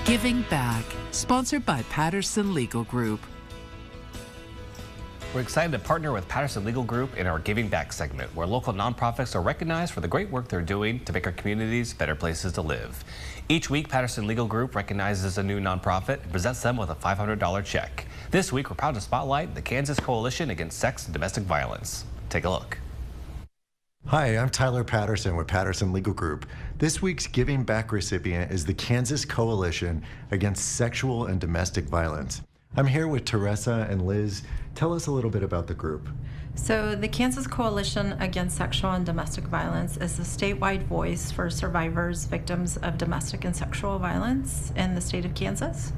Giving Back, sponsored by Patterson Legal Group. We're excited to partner with Patterson Legal Group in our Giving Back segment, where local nonprofits are recognized for the great work they're doing to make our communities better places to live. Each week, Patterson Legal Group recognizes a new nonprofit and presents them with a $500 check. This week, we're proud to spotlight the Kansas Coalition Against Sex and Domestic Violence. Take a look. Hi, I'm Tyler Patterson with Patterson Legal Group. This week's Giving Back recipient is the Kansas Coalition Against Sexual and Domestic Violence. I'm here with Teresa and Liz. Tell us a little bit about the group. So the Kansas Coalition Against Sexual and Domestic Violence is a statewide voice for survivors, victims of domestic and sexual violence in the state of Kansas.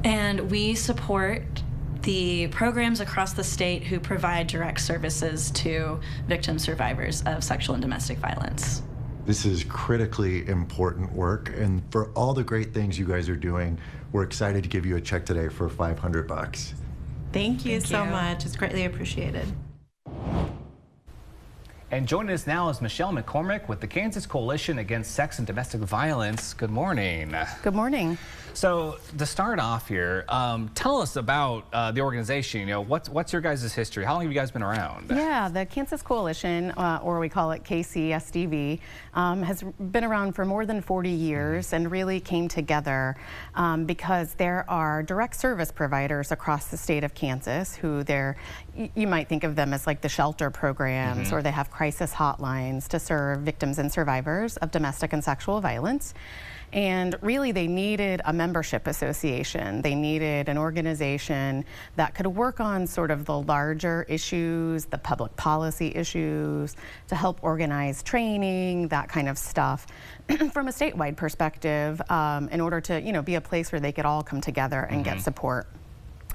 And we support the programs across the state who provide direct services to victim survivors of sexual and domestic violence. This is critically important work, and for all the great things you guys are doing, we're excited to give you a check today for $500. Thank you so much. It's greatly appreciated. And joining us now is Michelle McCormick with the Kansas Coalition Against Sex and Domestic Violence. Good morning. Good morning. So to start off here, tell us about the organization. You know, what's your guys' history? How long have you guys been around? Yeah, the Kansas Coalition, or we call it KCASDV, has been around for more than 40 years and really came together because there are direct service providers across the state of Kansas who you might think of them as like the shelter programs, or they have crisis hotlines to serve victims and survivors of domestic and sexual violence. And really they needed a membership association. They needed an organization that could work on sort of the larger issues, the public policy issues, to help organize training, that kind of stuff from a statewide perspective, in order to, be a place where they could all come together and get support.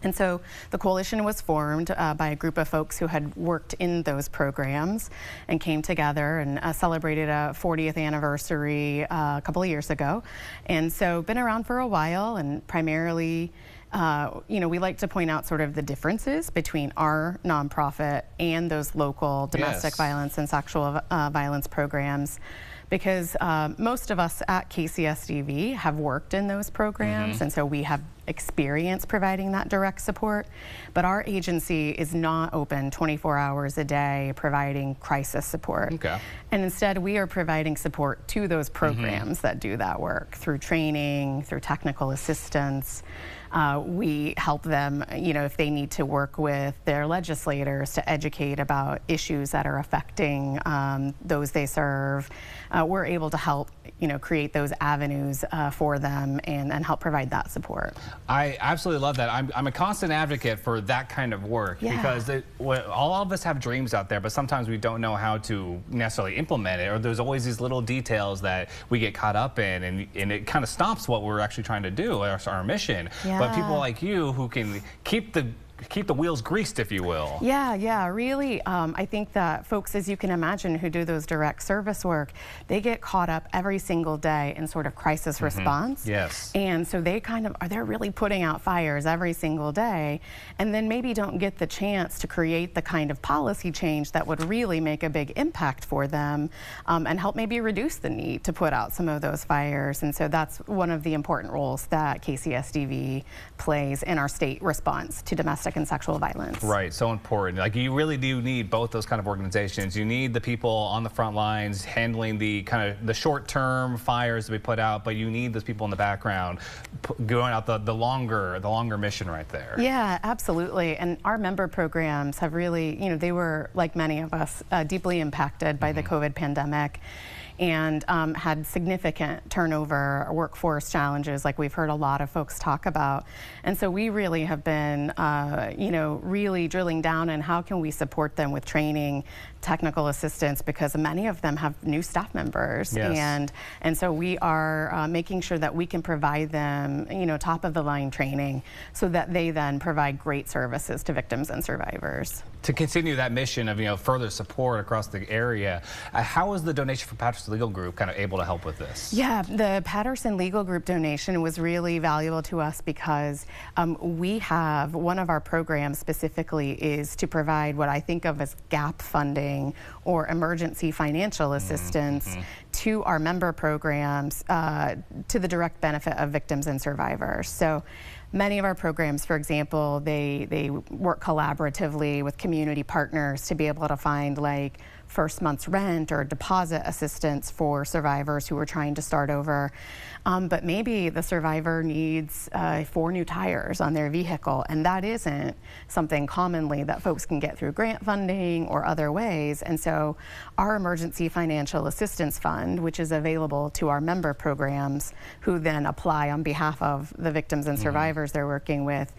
And so the coalition was formed by a group of folks who had worked in those programs and came together and celebrated a 40th anniversary a couple of years ago. And so been around for a while, and primarily, we like to point out sort of the differences between our nonprofit and those local domestic violence and sexual violence programs. Because most of us at KCSDV have worked in those programs, and so we have experience providing that direct support. But our agency is not open 24 hours a day providing crisis support. Okay. And instead, we are providing support to those programs that do that work through training, through technical assistance. We help them, if they need to work with their legislators to educate about issues that are affecting those they serve. We're able to help, create those avenues for them and help provide that support. I absolutely love that. I'm a constant advocate for that kind of work because all of us have dreams out there, but sometimes we don't know how to necessarily implement it, or there's always these little details that we get caught up in, and it kind of stops what we're actually trying to do, our mission. But people like you who can keep the wheels greased, if you will. Yeah, really. I think that folks, as you can imagine, who do those direct service work, they get caught up every single day in sort of crisis response. Yes. And so they're really putting out fires every single day, and then maybe don't get the chance to create the kind of policy change that would really make a big impact for them, and help maybe reduce the need to put out some of those fires. And so that's one of the important roles that KCSDV plays in our state response to domestic and sexual violence. Right, so important. Like, you really do need both those kind of organizations. You need the people on the front lines handling the kind of the short-term fires that we put out, but you need those people in the background going out the longer mission right there. Yeah, absolutely. And our member programs have really, they were, like many of us, deeply impacted by the COVID pandemic, and had significant turnover, workforce challenges, like we've heard a lot of folks talk about. And so we really have been, really drilling down on how can we support them with training, technical assistance, because many of them have new staff members. And so we are making sure that we can provide them, top of the line training so that they then provide great services to victims and survivors. to continue that mission of, further support across the area. How was the donation from Patterson Legal Group kind of able to help with this? Yeah, the Patterson Legal Group donation was really valuable to us because we have, one of our programs specifically is to provide what I think of as gap funding or emergency financial assistance to our member programs to the direct benefit of victims and survivors. So many of our programs, for example, they work collaboratively with community partners to be able to find like first month's rent or deposit assistance for survivors who are trying to start over. But maybe the survivor needs 4 new tires on their vehicle, and that isn't something commonly that folks can get through grant funding or other ways. And so our Emergency Financial Assistance Fund, which is available to our member programs who then apply on behalf of the victims and survivors they're working with,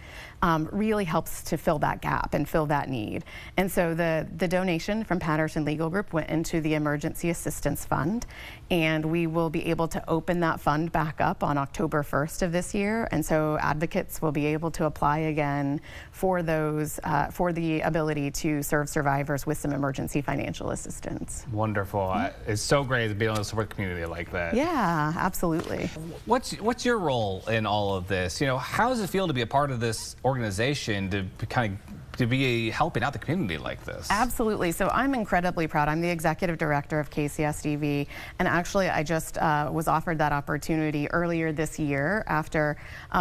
really helps to fill that gap and fill that need. And so the donation from Patterson Legal Group went into the Emergency Assistance Fund, and we will be able to open that fund back up on October 1st of this year. And so advocates will be able to apply again for those, for the ability to serve survivors with some emergency financial assistance. Wonderful. It's so great to be able to support the community like that. Yeah, absolutely. What's your role in all of this? How does it feel to be a part of this organization, to be helping out the community like this? Absolutely. So I'm incredibly proud. I'm the executive director of KCASDV, and actually I just was offered that opportunity earlier this year after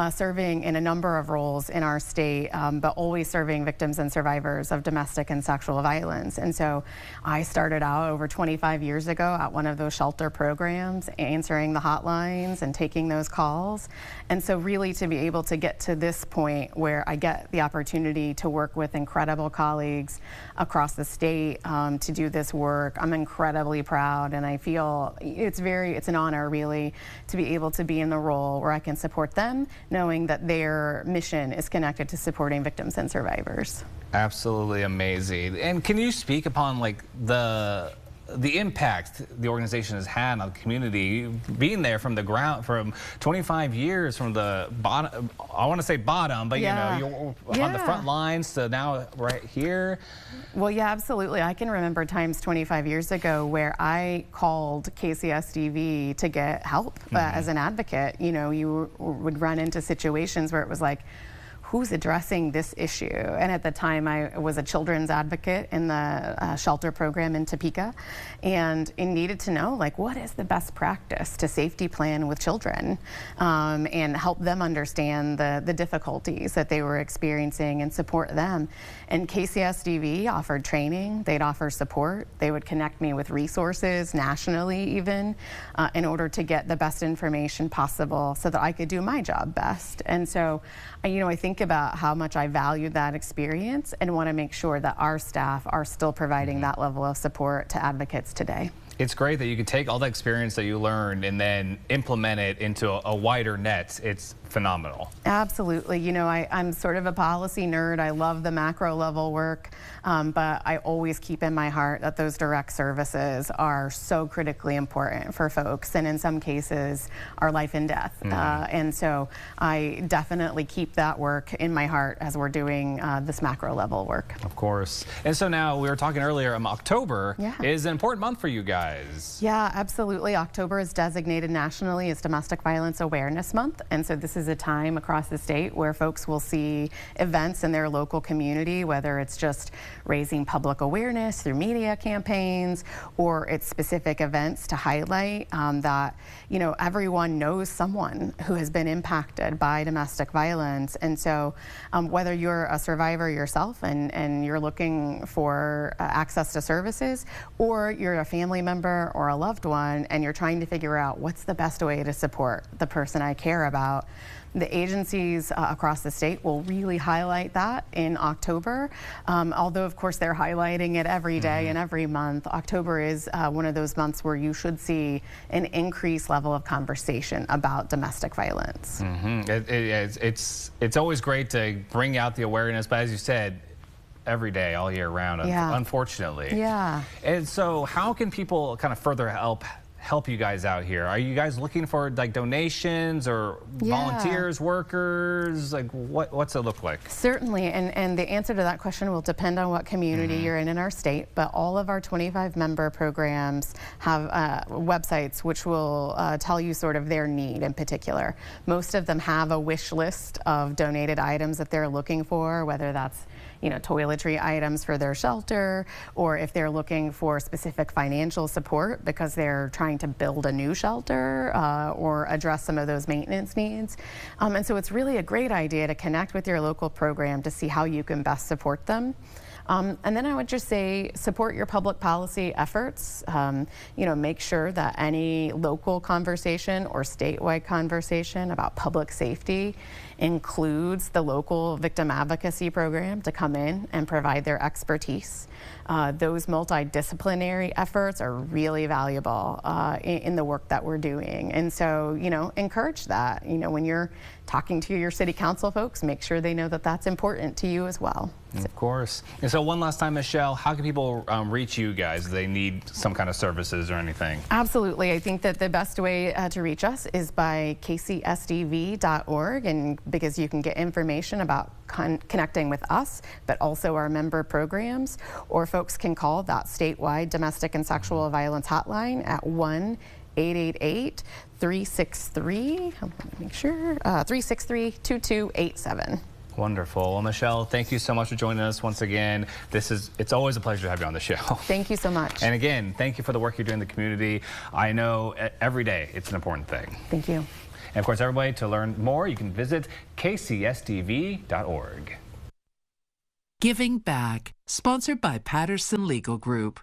serving in a number of roles in our state, but always serving victims and survivors of domestic and sexual violence. And so I started out over 25 years ago at one of those shelter programs, answering the hotlines and taking those calls. And so really to be able to get to this point where I get the opportunity to work with incredible colleagues across the state to do this work, I'm incredibly proud, and I feel it's an honor really to be able to be in the role where I can support them, knowing that their mission is connected to supporting victims and survivors. Absolutely amazing. And can you speak upon like the impact the organization has had on the community, being there from the ground, from 25 years, from the bottom, I want to say bottom, but yeah. you're on the front lines to now right here? Well, yeah, absolutely. I can remember times 25 years ago where I called KCASDV to get help as an advocate. You would run into situations where it was like, who's addressing this issue? And at the time I was a children's advocate in the shelter program in Topeka, and needed to know like what is the best practice to safety plan with children and help them understand the difficulties that they were experiencing and support them. And KCASDV offered training, they'd offer support, they would connect me with resources nationally even in order to get the best information possible so that I could do my job best. And so I think about how much I value that experience and want to make sure that our staff are still providing that level of support to advocates today. It's great that you can take all the experience that you learned and then implement it into a wider net. It's phenomenal. Absolutely. I'm sort of a policy nerd. I love the macro level work, but I always keep in my heart that those direct services are so critically important for folks, and in some cases are life and death. And so I definitely keep that work in my heart as we're doing this macro level work. Of course. And so now we were talking earlier, October is an important month for you guys. Yeah, absolutely. October is designated nationally as Domestic Violence Awareness Month, and so this is a time across the state where folks will see events in their local community, whether it's just raising public awareness through media campaigns or it's specific events to highlight that everyone knows someone who has been impacted by domestic violence. And so whether you're a survivor yourself and you're looking for access to services, or you're a family member or a loved one and you're trying to figure out what's the best way to support the person I care about, the agencies across the state will really highlight that in October. Although, of course, they're highlighting it every day and every month. October is one of those months where you should see an increased level of conversation about domestic violence. It's always great to bring out the awareness, but as you said, every day, all year round, unfortunately. Yeah. And so how can people kind of further help help you guys out here? Are you guys looking for like donations or volunteers, workers? Like what's it look like? Certainly, and the answer to that question will depend on what community you're in our state, but all of our 25 member programs have websites which will tell you sort of their need in particular. Most of them have a wish list of donated items that they're looking for, whether that's toiletry items for their shelter, or if they're looking for specific financial support because they're trying to build a new shelter or address some of those maintenance needs. And so it's really a great idea to connect with your local program to see how you can best support them. And then I would just say support your public policy efforts. Make sure that any local conversation or statewide conversation about public safety includes the local victim advocacy program to come in and provide their expertise. Those multidisciplinary efforts are really valuable in the work that we're doing. And so, encourage that. When you're talking to your city council folks, make sure they know that that's important to you as well. Of course. And so one last time, Michelle, how can people reach you guys if they need some kind of services or anything? Absolutely. I think that the best way to reach us is by KCSDV.org, and because you can get information about connecting with us, but also our member programs, or folks can call that statewide domestic and sexual violence hotline at 1-888-363, make sure, 363-2287. Wonderful. Well, Michelle, thank you so much for joining us once again. It's always a pleasure to have you on the show. Thank you so much. And again, thank you for the work you're doing in the community. I know every day it's an important thing. Thank you. And of course, everybody, to learn more, you can visit KCSDV.org. Giving Back, sponsored by Patterson Legal Group.